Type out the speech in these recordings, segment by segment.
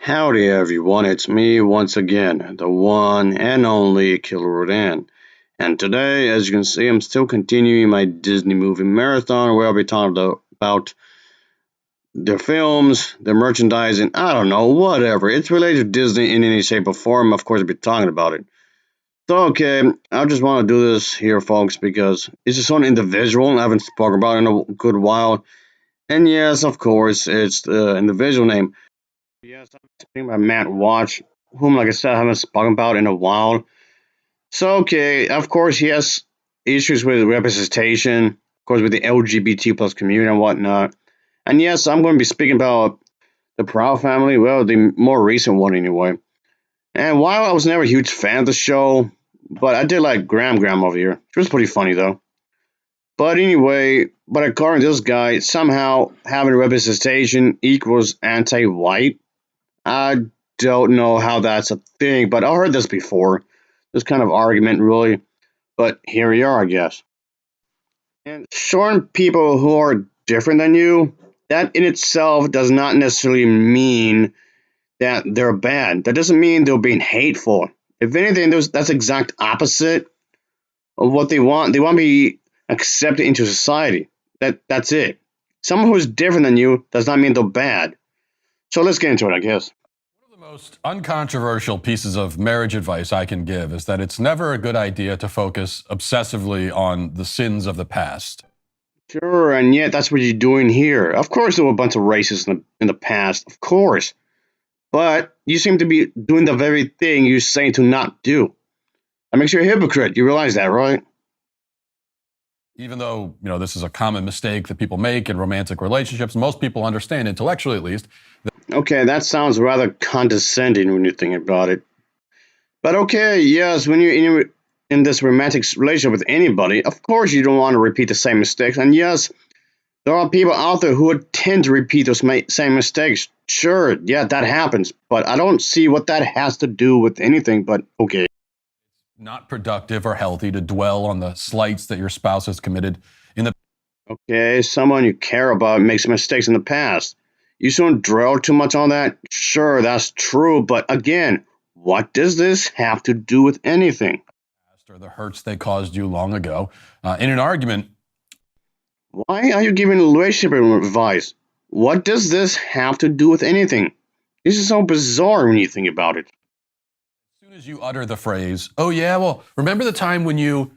Howdy everyone, it's me once again, the one and only Killer Rodan. And today, as you can see, I'm still continuing my Disney movie marathon where I'll be talking about the films, the merchandising, I don't know, whatever. It's related to Disney in any shape or form, of course I'll be talking about it. So okay, I just want to do this here folks because it's just one individual I haven't spoken about in a good while. And yes, of course, it's the individual name. Yes, I'm speaking about Matt Walsh, whom, like I said, I haven't spoken about in a while. So, okay, of course, he has issues with representation, of course, with the LGBT plus community and whatnot. And yes, I'm going to be speaking about the Proud Family, well, the more recent one anyway. And while I was never a huge fan of the show, but I did like Graham over here. She was pretty funny though. But anyway, but according to this guy, somehow having representation equals anti-white. I don't know how that's a thing, but I heard this before. This kind of argument, really. But here we are, I guess. And showing people who are different than you, that in itself does not necessarily mean that they're bad. That doesn't mean they're being hateful. If anything, that's exact opposite of what they want. They want to be accepted into society. That's it. Someone who's different than you does not mean they're bad. So let's get into it, I guess. One of the most uncontroversial pieces of marriage advice I can give is that it's never a good idea to focus obsessively on the sins of the past. Sure, and yet that's what you're doing here. Of course, there were a bunch of racists in the past, of course. But you seem to be doing the very thing you're saying to not do. That makes you a hypocrite. You realize that, right? Even though, this is a common mistake that people make in romantic relationships, most people understand, intellectually at least. Okay, that sounds rather condescending when you think about it. But okay, yes, when you're in this romantic relationship with anybody, of course you don't want to repeat the same mistakes. And yes, there are people out there who would tend to repeat those same mistakes. Sure, yeah, that happens. But I don't see what that has to do with anything, but okay. Not productive or healthy to dwell on the slights that your spouse has committed in the. Okay, someone you care about makes mistakes in the past. You shouldn't dwell too much on that. Sure, that's true, but again, what does this have to do with anything? Past or the hurts they caused you long ago. In an argument, Why are you giving relationship advice? What does this have to do with anything? This is so bizarre when you think about it. as soon as you utter the phrase, oh yeah, well, remember the time when you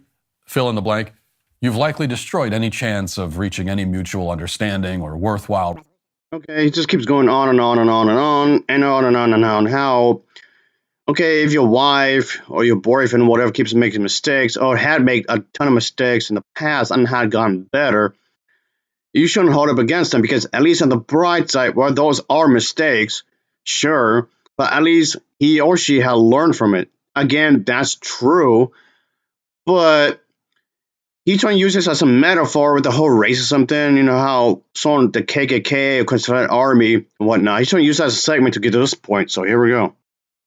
fill in the blank, you've likely destroyed any chance of reaching any mutual understanding or worthwhile. Okay, it just keeps going on and on and on and on and on and on and on. How, okay, if your wife or your boyfriend, whatever, keeps making mistakes or had made a ton of mistakes in the past and had gotten better, you shouldn't hold up against them because at least on the bright side, well, those are mistakes, sure, but at least he or she had learned from it. Again, that's true, but he's trying to use this as a metaphor with the whole racism thing. You know how someone the KKK or Confederate Army and whatnot. He's trying to use that as a segment to get to this point. So here we go.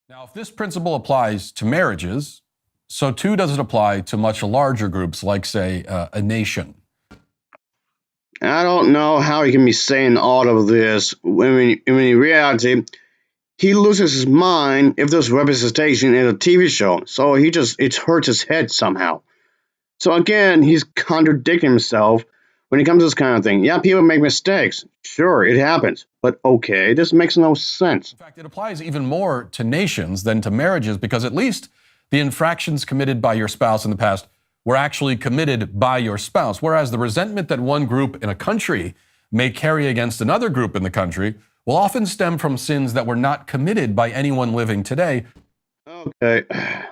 Now, if this principle applies to marriages, so too does it apply to much larger groups like, say, a nation. I don't know how he can be saying all of this when in reality he loses his mind if there's representation in a TV show. So it hurts his head somehow. So again, he's contradicting himself when it comes to this kind of thing. Yeah, people make mistakes. Sure, it happens. But okay, this makes no sense. In fact, it applies even more to nations than to marriages because at least the infractions committed by your spouse in the past were actually committed by your spouse, whereas the resentment that one group in a country may carry against another group in the country will often stem from sins that were not committed by anyone living today. Okay,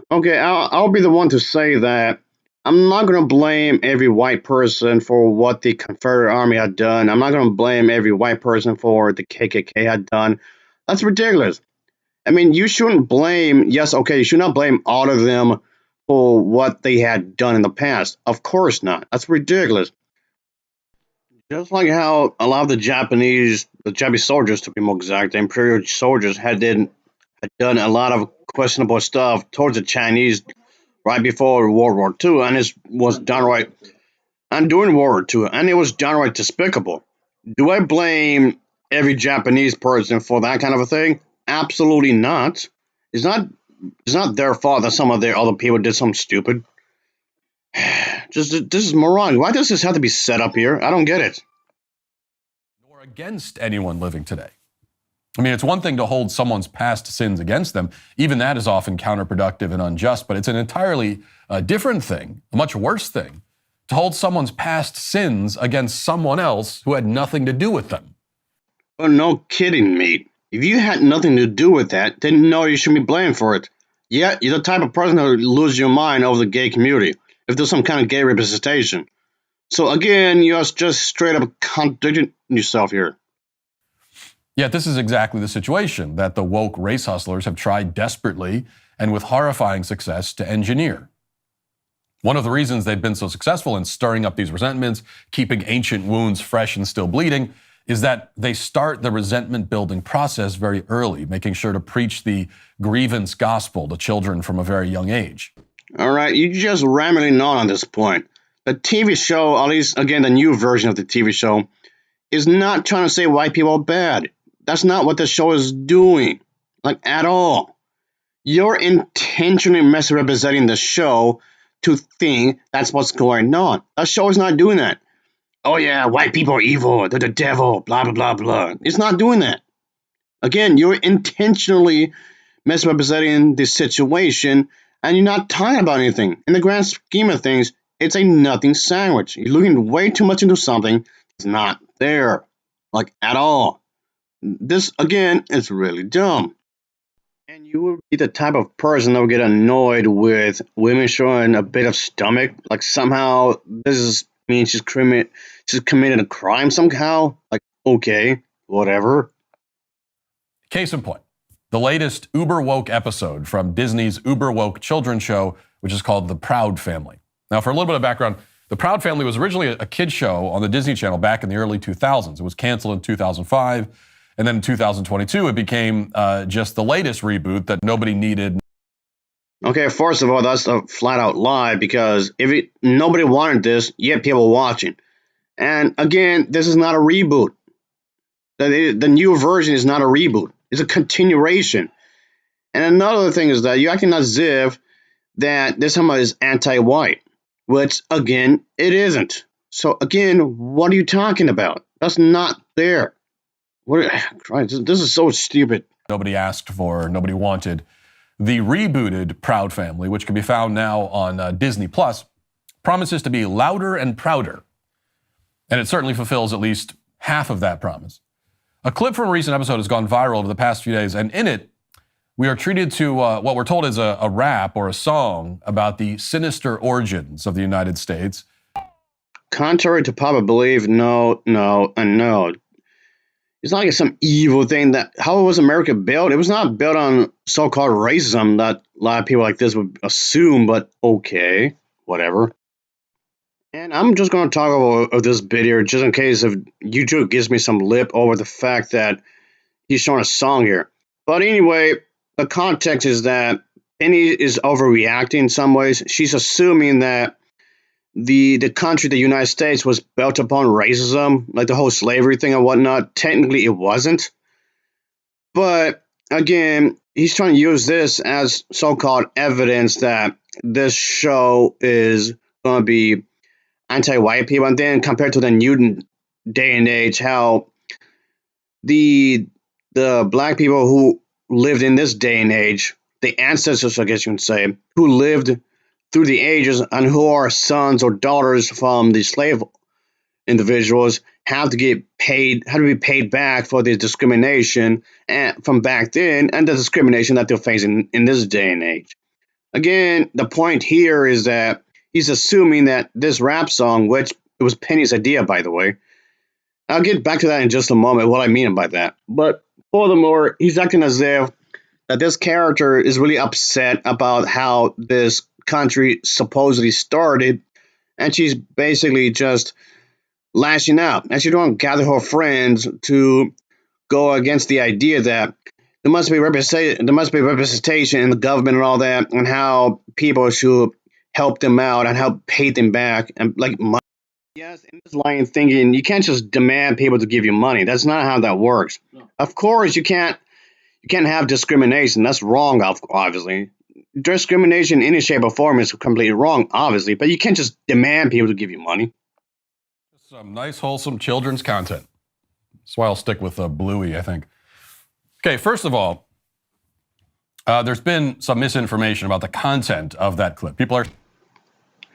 okay, I'll be the one to say that I'm not going to blame every white person for what the Confederate Army had done. I'm not going to blame every white person for the KKK had done. That's ridiculous. I mean, you shouldn't blame, yes, okay, you should not blame all of them for what they had done in the past. Of course not. That's ridiculous. Just like how a lot of the Japanese soldiers, to be more exact, the Imperial soldiers had done a lot of questionable stuff towards the Chinese right before World War II, and it was downright, and during World War II, and it was downright despicable. Do I blame every Japanese person for that kind of a thing? absolutely not. It's not. It's not their fault that some of their other people did something stupid. Just this is moronic. Why does this have to be set up here? I don't get it. Nor against anyone living today. I mean, it's one thing to hold someone's past sins against them. Even that is often counterproductive and unjust, but it's an entirely different thing, a much worse thing, to hold someone's past sins against someone else who had nothing to do with them. Oh, no kidding, mate. If you had nothing to do with that, then no, you should be blamed for it. Yeah, you're the type of person who lose your mind over the gay community if there's some kind of gay representation. So again, you're just straight up contradicting yourself here. Yet this is exactly the situation that the woke race hustlers have tried desperately and with horrifying success to engineer. One of the reasons they've been so successful in stirring up these resentments, keeping ancient wounds fresh and still bleeding, is that they start the resentment building process very early, making sure to preach the grievance gospel to children from a very young age. All right, you're just rambling on this point. The TV show, at least again the new version of the TV show, is not trying to say white people are bad. That's not what the show is doing, like at all. You're intentionally misrepresenting the show to think that's what's going on. That show is not doing that. Oh yeah, white people are evil, they're the devil, blah blah blah blah. It's not doing that. Again, you're intentionally misrepresenting the situation and you're not talking about anything. In the grand scheme of things, it's a nothing sandwich. You're looking way too much into something that's not there, like at all. This, again, is really dumb. And you will be the type of person that will get annoyed with women showing a bit of stomach. Like somehow means she's committed a crime somehow. Like, okay, whatever. Case in point, the latest uber woke episode from Disney's uber woke children's show, which is called The Proud Family. Now, for a little bit of background, The Proud Family was originally a kid's show on the Disney Channel back in the early 2000s. It was canceled in 2005. And then in 2022, it became just the latest reboot that nobody needed. Okay, first of all, that's a flat out lie because nobody wanted this, yet people watching. And again, this is not a reboot. The new version is not a reboot. It's a continuation. And another thing is that you're acting as if that this somehow is anti-white, which again, it isn't. So again, what are you talking about? That's not there. Christ, this is so stupid. Nobody asked for, nobody wanted. The rebooted Proud Family, which can be found now on Disney Plus, promises to be louder and prouder. And it certainly fulfills at least half of that promise. A clip from a recent episode has gone viral over the past few days, and in it, we are treated to what we're told is a rap or a song about the sinister origins of the United States. Contrary to popular belief, no, and no. It's not like some evil thing how was America built? It was not built on so-called racism that a lot of people like this would assume, but okay, whatever. And I'm just going to talk about this bit here just in case if YouTube gives me some lip over the fact that he's showing a song here. But anyway, the context is that Penny is overreacting in some ways. She's assuming that the country, the United States, was built upon racism, like the whole slavery thing and whatnot. Technically, it wasn't. But again, he's trying to use this as so-called evidence that this show is going to be anti-white people. And then compared to the new day and age, how the black people who lived in this day and age, the ancestors, I guess you can say, who lived through the ages and who are sons or daughters from the slave individuals have to be paid back for the discrimination from back then and the discrimination that they're facing in this day and age. Again, the point here is that he's assuming that this rap song, which it was Penny's idea, by the way. I'll get back to that in just a moment, what I mean by that. But furthermore, he's acting as if that this character is really upset about how this country supposedly started, and she's basically just lashing out. And she don't gather her friends to go against the idea that there must be representation in the government and all that, and how people should help them out and help pay them back and like money. Yes, in this line thinking you can't just demand people to give you money. That's not how that works. No. Of course, you can't You can't have discrimination. That's wrong, obviously. Discrimination in any shape or form is completely wrong, obviously, but you can't just demand people to give you money. Some nice, wholesome children's content. That's why I'll stick with Bluey, I think. Okay, first of all, there's been some misinformation about the content of that clip. People are...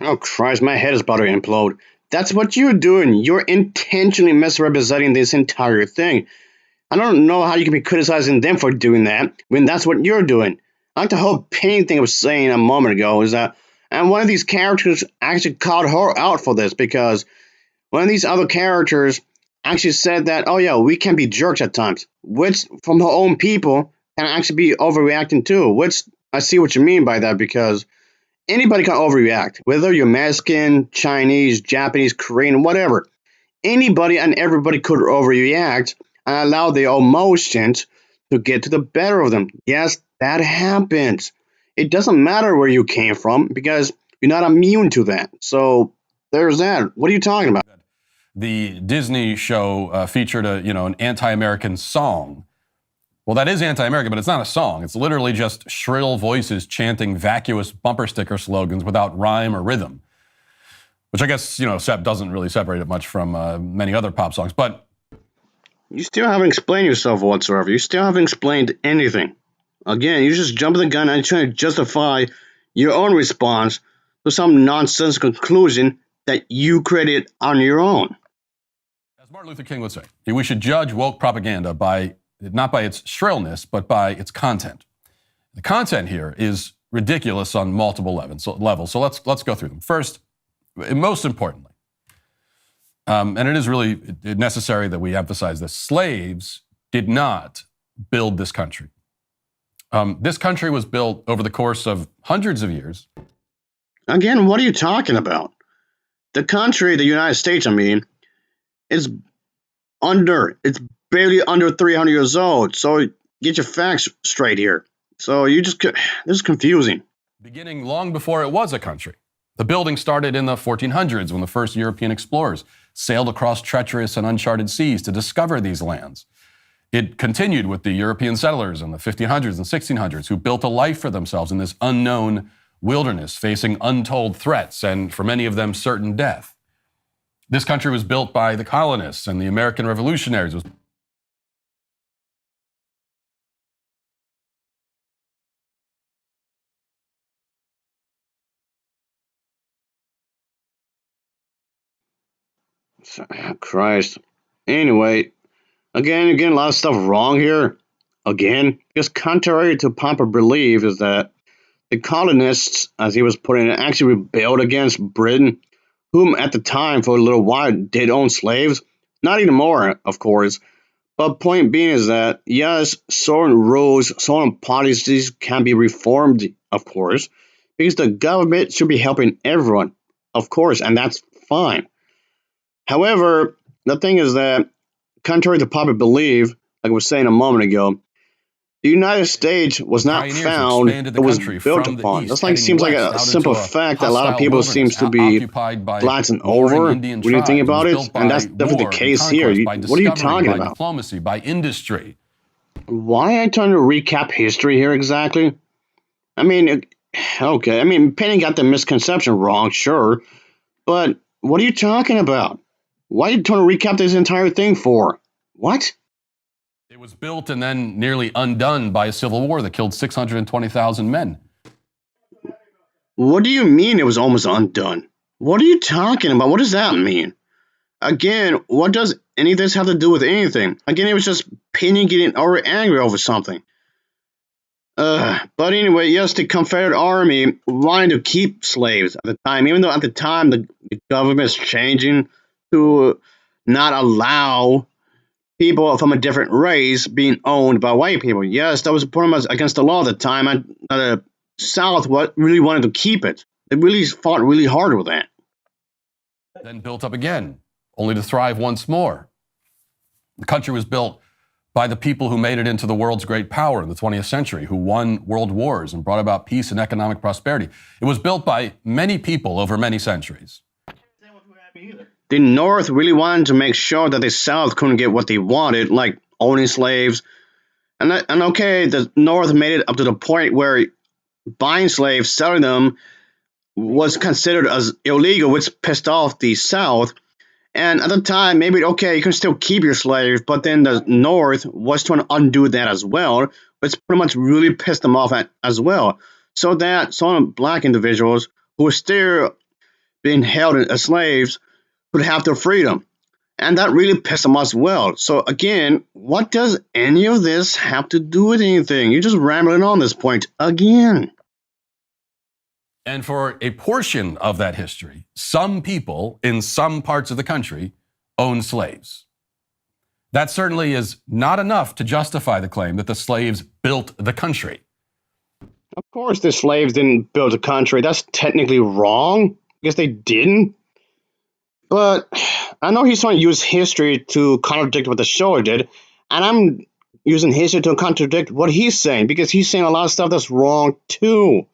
Oh, Christ, my head is about to implode. That's what you're doing. You're intentionally misrepresenting this entire thing. I don't know how you can be criticizing them for doing that when that's what you're doing. I like the whole pain thing I was saying a moment ago is that, and one of these characters actually called her out for this because one of these other characters actually said that, oh yeah, we can be jerks at times, which from her own people can actually be overreacting too, which I see what you mean by that because anybody can overreact, whether you're Mexican, Chinese, Japanese, Korean, whatever. Anybody and everybody could overreact and allow their emotions to get to the better of them. Yes, that happens. It doesn't matter where you came from because you're not immune to that. So there's that. What are you talking about? The Disney show featured an anti-American song. Well, that is anti-American, but it's not a song. It's literally just shrill voices chanting vacuous bumper sticker slogans without rhyme or rhythm, which I guess, Sepp doesn't really separate it much from many other pop songs. But you still haven't explained yourself whatsoever. You still haven't explained anything. Again, you're just jumping the gun and trying to justify your own response to some nonsense conclusion that you created on your own. As Martin Luther King would say, we should judge woke propaganda not by its shrillness, but by its content. The content here is ridiculous on multiple levels. So let's go through them. First, and most importantly, and it is really necessary that we emphasize this, slaves did not build this country. This country was built over the course of hundreds of years. Again, what are you talking about? The country, the United States, it's barely under 300 years old. So get your facts straight here. So this is confusing. Beginning long before it was a country. The building started in the 1400s when the first European explorers sailed across treacherous and uncharted seas to discover these lands. It continued with the European settlers in the 1500s and 1600s who built a life for themselves in this unknown wilderness, facing untold threats and, for many of them, certain death. This country was built by the colonists and the American revolutionaries. Christ. Anyway, again, a lot of stuff wrong here. Again, because contrary to popular belief is that the colonists, as he was putting it, actually rebelled against Britain, whom at the time for a little while did own slaves. Not anymore, of course. But point being is that, yes, certain rules, certain policies can be reformed, of course, because the government should be helping everyone, of course, and that's fine. However, the thing is that, contrary to popular belief, like I was saying a moment ago, the United States was not found, it was built upon. That's seems like a simple fact that a lot of people seems to be glancing over when you think about it, and that's definitely the case here. What are you talking about? By diplomacy, by industry. Why are you trying to recap history here exactly? Okay, Penny got the misconception wrong, sure, but what are you talking about? Why are you trying to recap this entire thing for? What? It was built and then nearly undone by a civil war that killed 620,000 men. What do you mean it was almost undone? What are you talking about? What does that mean? Again, what does any of this have to do with anything? Again, it was just Penny getting angry over something. But anyway, yes, the Confederate Army wanted to keep slaves at the time, even though at the time the government is changing to not allow people from a different race being owned by white people. Yes, that was pretty much against the law at the time, and the South really wanted to keep it. They really fought really hard with that. Then built up again, only to thrive once more. The country was built by the people who made it into the world's great power in the 20th century, who won world wars and brought about peace and economic prosperity. It was built by many people over many centuries. The North really wanted to make sure that the South couldn't get what they wanted, like owning slaves, And okay, the North made it up to the point where buying slaves, selling them was considered as illegal, which pissed off the South. And at the time, maybe okay, you can still keep your slaves, but then the North was trying to undo that as well, which pretty much really pissed them off as well. So that some black individuals who were still being held as slaves could have their freedom. And that really pissed them off as well. So again, what does any of this have to do with anything? You're just rambling on this point again. And for a portion of that history, some people in some parts of the country owned slaves. That certainly is not enough to justify the claim that the slaves built the country. Of course, the slaves didn't build the country. That's technically wrong because they didn't. But I know he's trying to use history to contradict what the show did, and I'm using history to contradict what he's saying because he's saying a lot of stuff that's wrong too.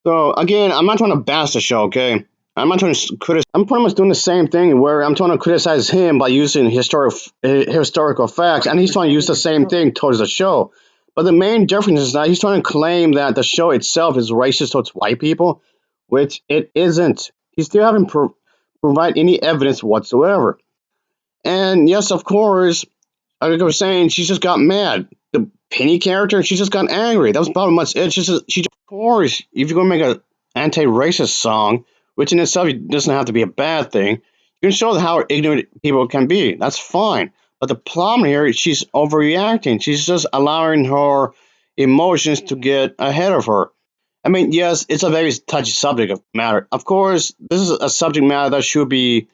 So again, I'm not trying to bash the show, okay? I'm not trying to criticize. I'm pretty much doing the same thing where I'm trying to criticize him by using historical facts, and he's trying to use the same thing towards the show. But the main difference is that he's trying to claim that the show itself is racist towards white people, which it isn't. He still haven't provide any evidence whatsoever. And yes, of course, like I was saying, she just got mad. The Penny character, she just got angry. That was about much it. Of course, if you're gonna make an anti-racist song, which in itself doesn't have to be a bad thing, you can show how ignorant people can be. That's fine. But the problem here is she's overreacting. She's just allowing her emotions to get ahead of her. I mean, yes, it's a very touchy subject matter. Of course, this is a subject matter that should be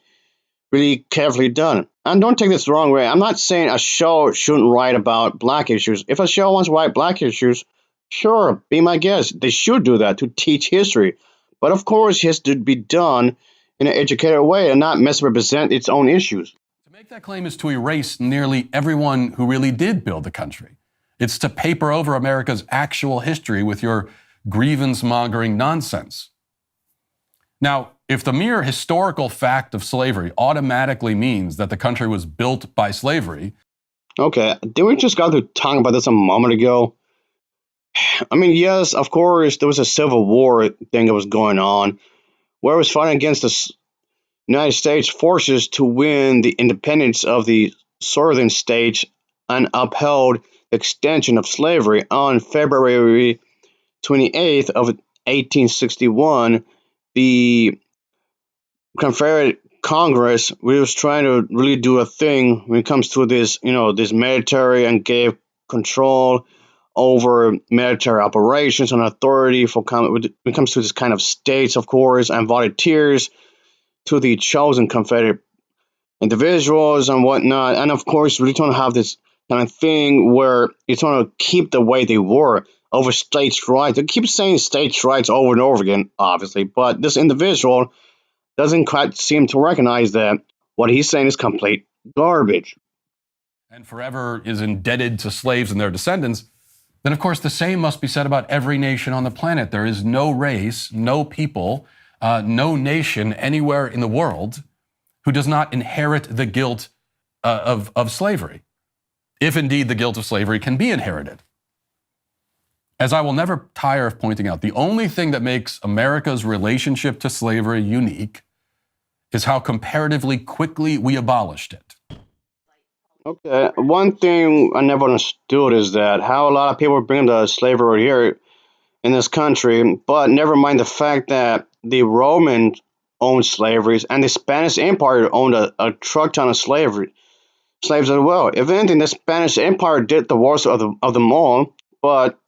really carefully done. And don't take this the wrong way. I'm not saying a show shouldn't write about black issues. If a show wants to write black issues, sure, be my guest. They should do that to teach history. But of course, it has to be done in an educated way and not misrepresent its own issues. To make that claim is to erase nearly everyone who really did build the country. It's to paper over America's actual history with your grievance-mongering nonsense. Now, if the mere historical fact of slavery automatically means that the country was built by slavery... Okay, did we just got to talk about this a moment ago? I mean, yes, of course, there was a Civil War thing that was going on, where it was fighting against the United States forces to win the independence of the southern states and upheld the extension of slavery on February 28th of 1861. The Confederate Congress was trying to really do a thing when it comes to this, this military, and gave control over military operations and authority when it comes to this kind of states, of course, and volunteers to the chosen Confederate individuals and whatnot. And of course, really trying to have this kind of thing where you're trying to keep the way they were over states' rights. They keep saying states' rights over and over again, obviously, but this individual doesn't quite seem to recognize that what he's saying is complete garbage. And forever is indebted to slaves and their descendants, then of course the same must be said about every nation on the planet. There is no race, no people, no nation anywhere in the world who does not inherit the guilt of slavery, if indeed the guilt of slavery can be inherited. As I will never tire of pointing out, the only thing that makes America's relationship to slavery unique is how comparatively quickly we abolished it. Okay, one thing I never understood is that how a lot of people bring the slavery here in this country, but never mind the fact that the Romans owned slavery and the Spanish Empire owned a truck ton of slaves as well. If anything, the Spanish Empire did the worst of them all, but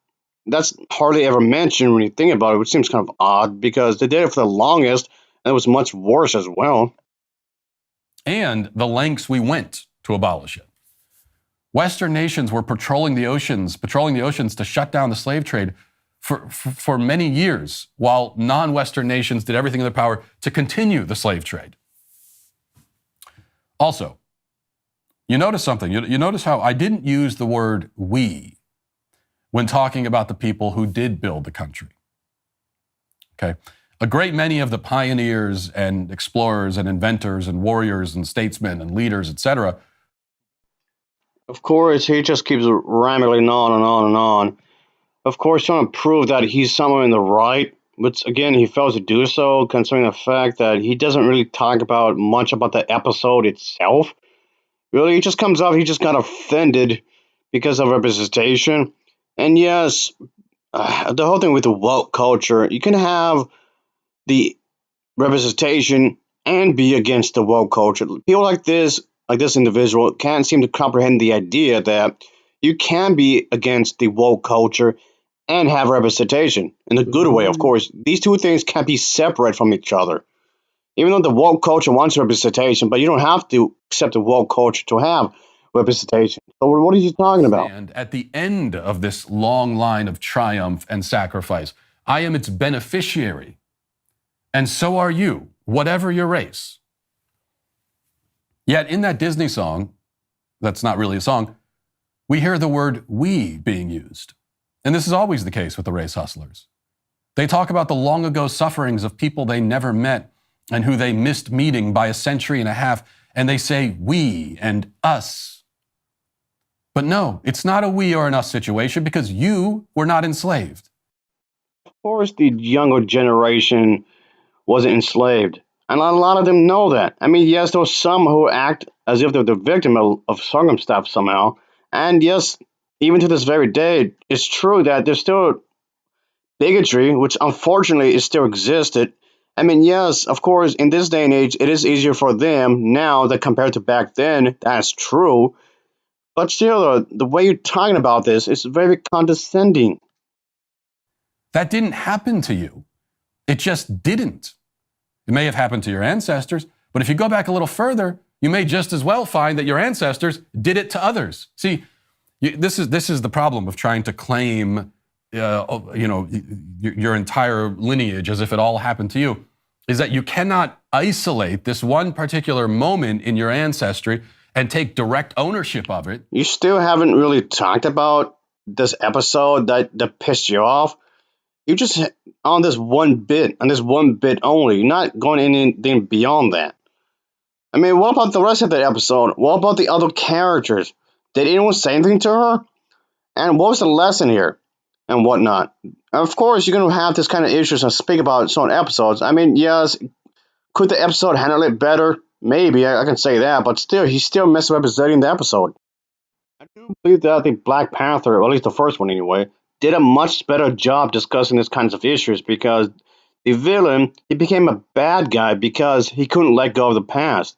that's hardly ever mentioned when you think about it, which seems kind of odd because they did it for the longest and it was much worse as well. And the lengths we went to abolish it. Western nations were patrolling the oceans to shut down the slave trade for many years, while non-Western nations did everything in their power to continue the slave trade. Also, you notice something. You notice how I didn't use the word we when talking about the people who did build the country. Okay? A great many of the pioneers and explorers and inventors and warriors and statesmen and leaders, etc. Of course, he just keeps rambling on and on and on. Of course, trying to prove that he's somewhere in the right, but again, he fails to do so, considering the fact that he doesn't really talk about much about the episode itself. Really, he just comes off, he just got offended because of representation. And yes, the whole thing with the woke culture, you can have the representation and be against the woke culture. People like this individual, can't seem to comprehend the idea that you can be against the woke culture and have representation in a good way. Of course, these two things can't be separate from each other. Even though the woke culture wants representation, but you don't have to accept the woke culture to have representation. So what are you talking about? Stand at the end of this long line of triumph and sacrifice. I am its beneficiary, and so are you, whatever your race. Yet in that Disney song, that's not really a song, we hear the word we being used. And this is always the case with the race hustlers. They talk about the long ago sufferings of people they never met and who they missed meeting by a century and a half, and they say we and us. But no, it's not a we or an us situation because you were not enslaved. Of course, the younger generation wasn't enslaved. And a lot of them know that. I mean, yes, there are some who act as if they're the victim of circumstance somehow. And yes, even to this very day, it's true that there's still bigotry, which unfortunately is still existed. I mean, yes, of course, in this day and age, it is easier for them now than compared to back then. That's true. But still, the way you're talking about this is very condescending. That didn't happen to you. It just didn't. It may have happened to your ancestors, but if you go back a little further, you may just as well find that your ancestors did it to others. See, this is the problem of trying to claim, your entire lineage as if it all happened to you, is that you cannot isolate this one particular moment in your ancestry and take direct ownership of it. You still haven't really talked about this episode that pissed you off. You just on this one bit only. You're not going anything beyond that. I mean, what about the rest of the episode? What about the other characters? Did anyone say anything to her? And what was the lesson here? And whatnot. Of course, you're going to have this kind of issues and speak about certain episodes. I mean, yes, could the episode handle it better? Maybe, I can say that, but still, he's still misrepresenting the episode. I do believe that the Black Panther, or at least the first one anyway, did a much better job discussing these kinds of issues because the villain, he became a bad guy because he couldn't let go of the past.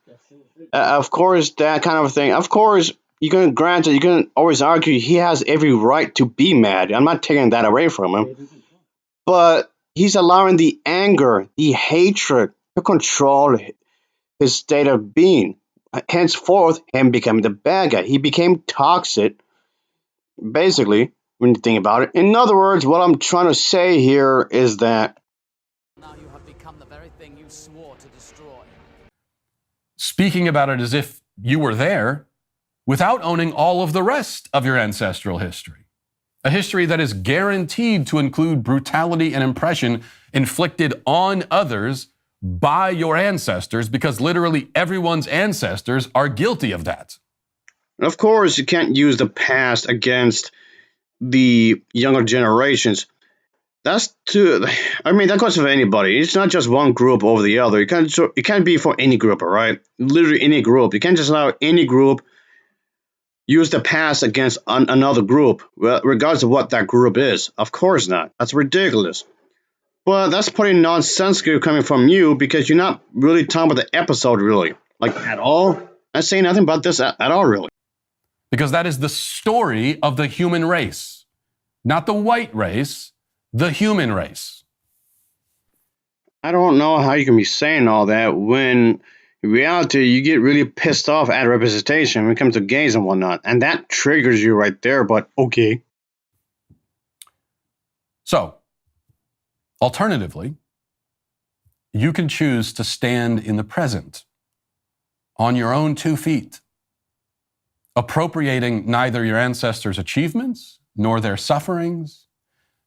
Of course, that kind of thing. Of course, you can grant it. You can always argue he has every right to be mad. I'm not taking that away from him, but he's allowing the anger, the hatred to control his state of being. Henceforth, him becoming the bad guy. He became toxic, basically, when you think about it. In other words, what I'm trying to say here is that Now you have become the very thing you swore to destroy. Speaking about it as if you were there without owning all of the rest of your ancestral history. A history that is guaranteed to include brutality and oppression inflicted on others by your ancestors because literally everyone's ancestors are guilty of that. of course, you can't use the past against the younger generations. That's too. I mean, that goes for anybody. It's not just one group over the other. It can't be for any group, all right? Literally any group. You can't just allow any group use the past against another group, regardless of what that group is. Of course not. That's ridiculous. But that's pretty nonsensical coming from you because you're not really talking about the episode, really, like at all. I say nothing about this at all, really. Because that is the story of the human race, not the white race, the human race. I don't know how you can be saying all that when in reality you get really pissed off at representation when it comes to gays and whatnot, and that triggers you right there. But okay. So, alternatively, you can choose to stand in the present on your own 2 feet, appropriating neither your ancestors' achievements, nor their sufferings,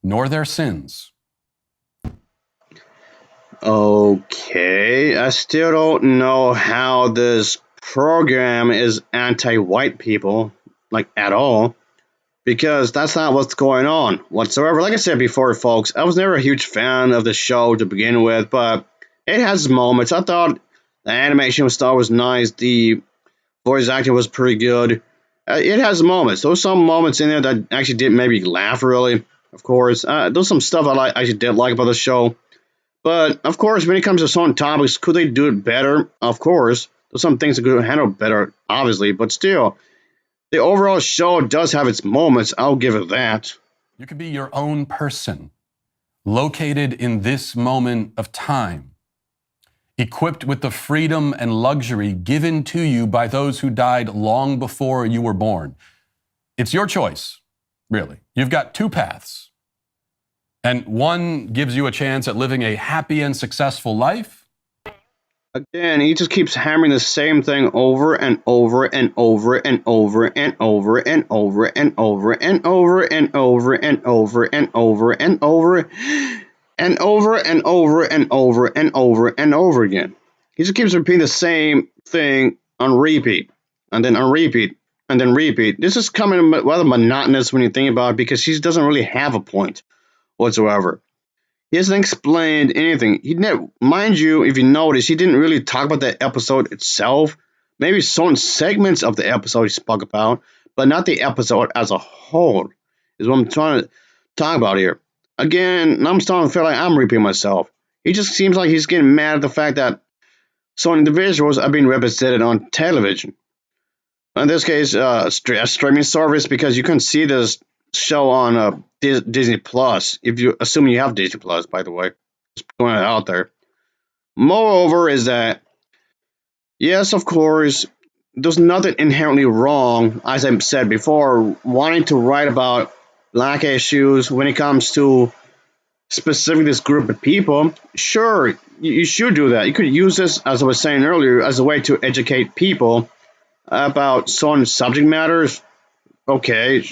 nor their sins. Okay, I still don't know how this program is anti-white people. like at all, because that's not what's going on whatsoever. Like I said before, folks, I was never a huge fan of the show to begin with, but it has moments. I thought the animation was nice. The voice acting was pretty good. It has moments. There's some moments in there that actually did maybe laugh. Really, of course. There's some stuff actually did like about the show. But of course, when it comes to certain topics, could they do it better? Of course, there's some things that could handle better, obviously. But still, the overall show does have its moments. I'll give it that. You could be your own person, located in this moment of time, equipped with the freedom and luxury given to you by those who died long before you were born. It's your choice, really. You've got two paths. And one gives you a chance at living a happy and successful life. Again, he just keeps hammering the same thing over and over and over and over and over and over and over and over and over and over and over and over and over and over and over and over and over again. He just keeps repeating the same thing on repeat, and then on repeat, and then repeat. This is coming rather monotonous when you think about it, because he doesn't really have a point whatsoever. He hasn't explained anything. Mind you, if you notice, he didn't really talk about the episode itself. Maybe certain segments of the episode he spoke about, but not the episode as a whole, is what I'm trying to talk about here. Again, I'm starting to feel like I'm repeating myself. He just seems like he's getting mad at the fact that certain individuals are being represented on television. In this case, a streaming service, because you can see this show on Disney Plus. If you assuming you have Disney Plus, by the way, just throwing it out there. Moreover, is that yes, of course, there's nothing inherently wrong, as I said before, wanting to write about black issues when it comes to specifically this group of people. Sure, you should do that. You could use this, as I was saying earlier, as a way to educate people about certain subject matters. Okay,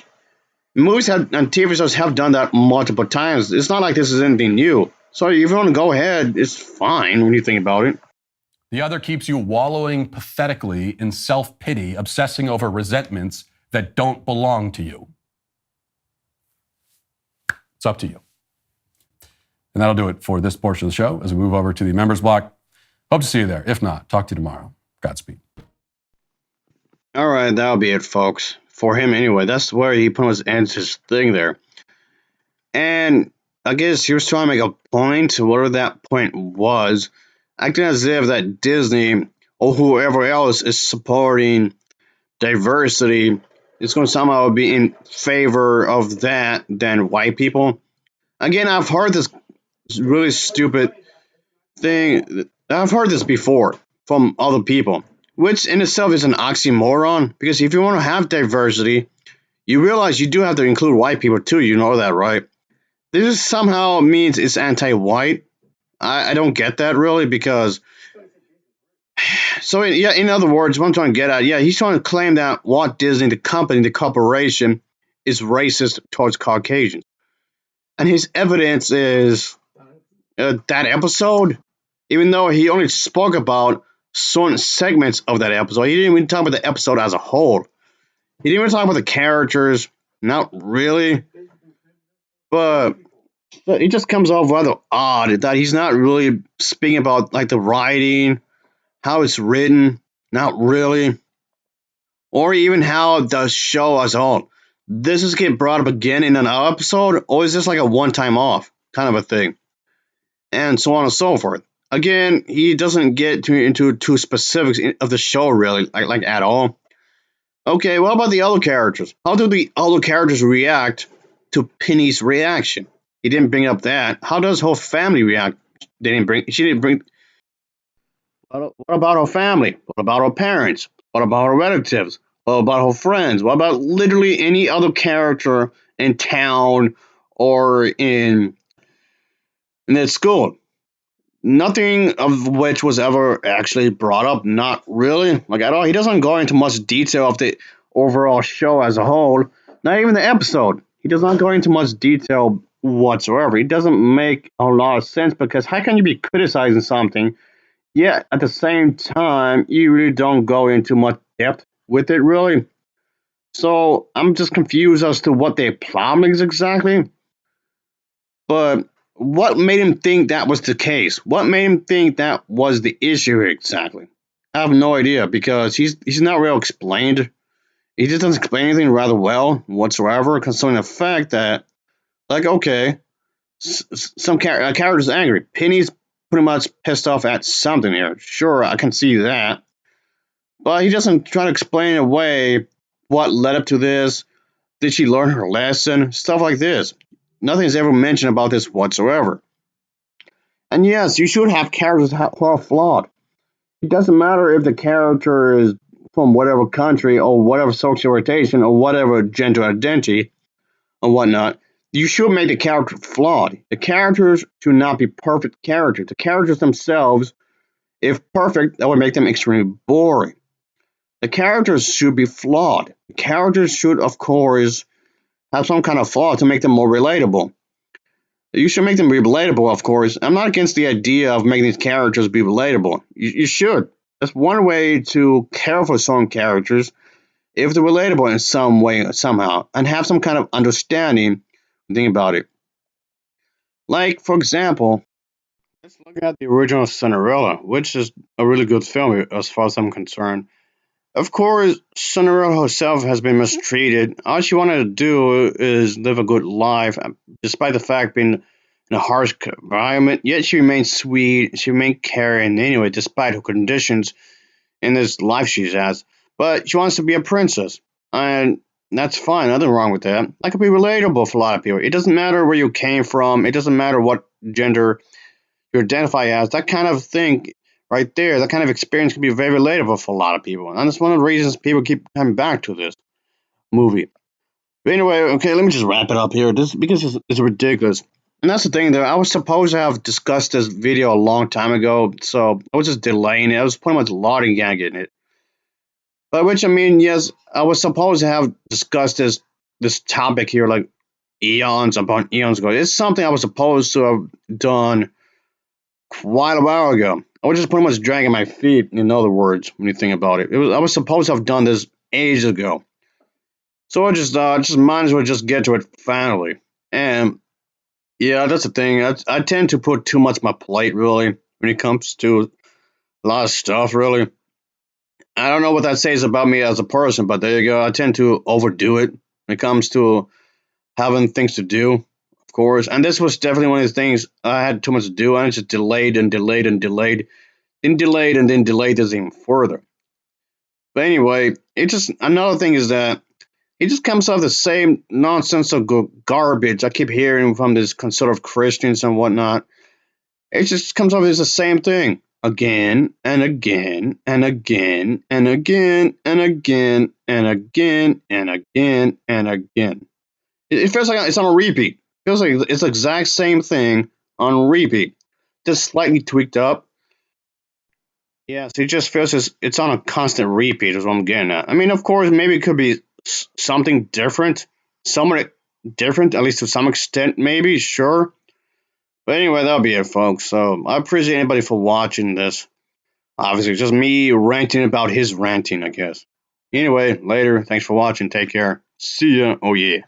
movies and TV shows have done that multiple times. It's not like this is anything new. So if you want to go ahead, it's fine when you think about it. The other keeps you wallowing pathetically in self-pity, obsessing over resentments that don't belong to you. It's up to you. And that'll do it for this portion of the show as we move over to the members block. Hope to see you there. If not, talk to you tomorrow. Godspeed. All right, that'll be it, folks. For him, anyway. That's where he pretty much ends his thing there. And I guess he was trying to make a point, whatever that point was, acting as if that Disney or whoever else is supporting diversity is going to somehow be in favor of that than white people. Again, I've heard this really stupid thing. I've heard this before from other people, which in itself is an oxymoron, because if you want to have diversity, you realize you do have to include white people too. You know that, right? This somehow means it's anti-white. I don't get that really, because so yeah, in other words, what I'm trying to get at, yeah, he's trying to claim that Walt Disney, the company, the corporation, is racist towards Caucasians, and his evidence is that episode. Even though he only spoke about certain segments of that episode, he didn't even talk about the episode as a whole. He didn't even talk about the characters, not really. But it just comes off rather odd that he's not really speaking about like the writing, how it's written, not really, or even how the show as a whole. This is getting brought up again in an episode, or is this like a one-time off kind of a thing, and so on and so forth. Again, he doesn't get into too specifics of the show really, like at all. Okay, what about the other characters? How do the other characters react to Penny's reaction? He didn't bring up that. How does her family react? She didn't bring. What about her family? What about her parents? What about her relatives? What about her friends? What about literally any other character in town or in the school? Nothing of which was ever actually brought up. Not really, like at all. He doesn't go into much detail of the overall show as a whole. Not even the episode. He does not go into much detail whatsoever. It doesn't make a lot of sense, because how can you be criticizing something, yet at the same time you really don't go into much depth with it, really? So I'm just confused as to what their problem is exactly. But what made him think that was the case? What made him think that was the issue exactly? I have no idea because he's not real explained. He just doesn't explain anything rather well whatsoever, concerning the fact that, like, okay, some character's angry. Penny's pretty much pissed off at something here. Sure, I can see that, but he doesn't try to explain away what led up to this. Did she learn her lesson? Stuff like this. Nothing is ever mentioned about this whatsoever. And yes, you should have characters who are flawed. It doesn't matter if the character is from whatever country or whatever social orientation or whatever gender identity or whatnot. You should make the character flawed. The characters should not be perfect characters. The characters themselves, if perfect, that would make them extremely boring. The characters should be flawed. The characters should, of course, have some kind of flaw to make them more relatable. You should make them be relatable, of course. I'm not against the idea of making these characters be relatable. You should. That's one way to care for some characters if they're relatable in some way, somehow, and have some kind of understanding. Think about it. Like, for example, let's look at the original Cinderella, which is a really good film as far as I'm concerned. Of course, Cinderella herself has been mistreated. All she wanted to do is live a good life, despite the fact being in a harsh environment. Yet she remained sweet, she remained caring anyway, despite her conditions in this life she has. But she wants to be a princess, and that's fine. Nothing wrong with that. That could be relatable for a lot of people. It doesn't matter where you came from. It doesn't matter what gender you identify as. That kind of thing right there, that kind of experience can be very relatable for a lot of people. And that's one of the reasons people keep coming back to this movie. But anyway, okay, let me just wrap it up here. This because it's ridiculous. And that's the thing, though. I was supposed to have discussed this video a long time ago, so I was just delaying it. I was pretty much lollygagging it. By which I mean, yes, I was supposed to have discussed this topic here like eons upon eons ago. It's something I was supposed to have done quite a while ago. I was just pretty much dragging my feet, in other words, when you think about it. I was supposed to have done this ages ago. So I just might as well just get to it finally. And yeah, that's the thing. I tend to put too much on my plate, really, when it comes to a lot of stuff, really. I don't know what that says about me as a person, but there you go. I tend to overdo it when it comes to having things to do, of course. And this was definitely one of the things I had too much to do. And I just delayed and delayed and delayed, then delayed and then delayed this even further. But anyway, it just another thing is that it just comes off the same nonsensical garbage I keep hearing from these conservative Christians and whatnot. It just comes off as the same thing again and again and again and again and again and again and again and again. It feels like it's on a repeat. It feels like it's the exact same thing on repeat, just slightly tweaked up. Yes, it just feels as it's on a constant repeat. Is what I'm getting at. I mean, of course, maybe it could be something different, somewhat different, at least to some extent, maybe. Sure, but anyway, that'll be it, folks. So I appreciate anybody for watching this. Obviously, it's just me ranting about his ranting, I guess. Anyway, later. Thanks for watching. Take care. See ya. Oh yeah.